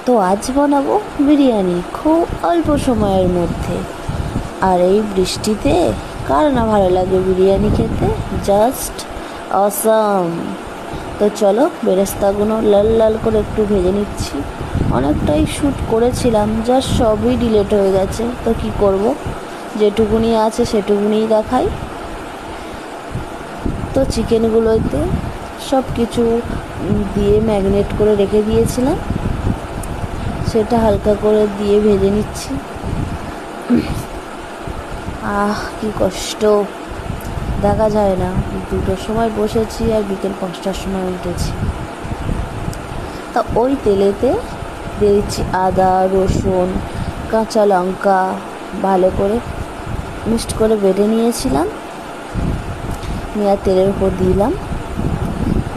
তো আজ বানাবো বিরিয়ানি খুব অল্প সময়ের মধ্যে। আর এই বৃষ্টিতে কার না ভালো লাগে বিরিয়ানি খেতে, জাস্ট অসাম। তো চলো বেরেস্তাগুলো লাল লাল করে একটু ভেজে নিচ্ছি। অনেকটাই শ্যুট করেছিলাম, জাস্ট সবই ডিলেট হয়ে গেছে। তো কি করব, যেটুকুনি আছে সেটুকুনিই দেখাই। তো চিকেনগুলোতে সব কিছু দিয়ে ম্যারিনেট করে রেখে দিয়েছিলাম, সেটা হালকা করে দিয়ে ভেজে নিচ্ছি। কি কষ্ট, দেখা যায় না। 2টোর সময় বসেছি আর বিকেল 5টার সময় উঠেছি। তা ওই তেলেতে দিয়ে দিচ্ছি আদা, রসুন, কাঁচা লঙ্কা, ভালো করে মিক্সড করে বেটে নিয়েছিলাম। নিয়ে তেলের উপর দিলাম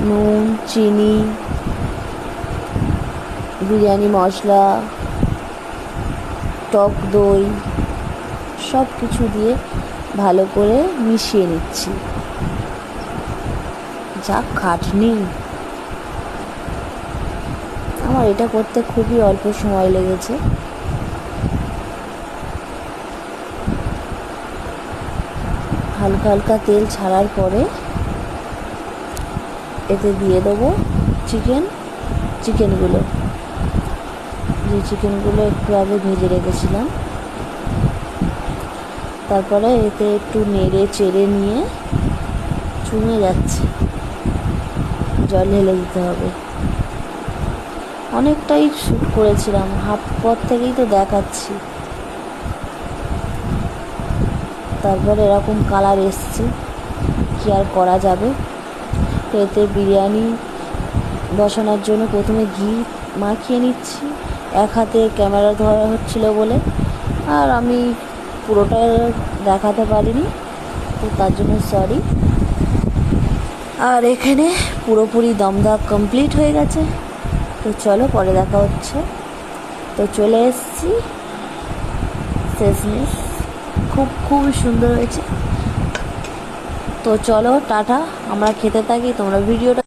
নুন, চিনি, বিরিয়ানি মশলা, টক দই, সব কিছু দিয়ে ভালো করে মিশিয়ে নিচ্ছি। যা খাটনি, আমার এটা করতে খুবই অল্প সময় লেগেছে। হালকা হালকা তেল ছাড়ার পরে এতে দিয়ে দেবো চিকেনগুলো, যে চিকেনগুলো একটু আগে ভেজে রেখেছিলাম। তারপরে এতে একটু নেড়ে চেড়ে নিয়ে চুমে যাচ্ছে, জল ঢেলে দিতে হবে। অনেকটাই শ্যুট করেছিলাম, হাফ পথ থেকেই তো দেখাচ্ছি। তারপরে এরকম কালার এসছে, কি আর করা যাবে। তো এতে বিরিয়ানি বসানোর জন্য প্রথমে ঘি মাখিয়ে নিচ্ছি। এক হাতে ক্যামেরা ধরা হচ্ছিলো বলে আর আমি পুরোটা দেখাতে পারিনি, তো তার জন্য সরি। আর এখানে পুরোপুরি দমদা কমপ্লিট হয়ে গেছে। তো চলো পরে দেখা হচ্ছে। তো চলে এসেছি শেষমেশ, খুবই সুন্দর হয়েছে। তো চলো টাটা, আমরা খেতে থাকি, তোমরা ভিডিওটা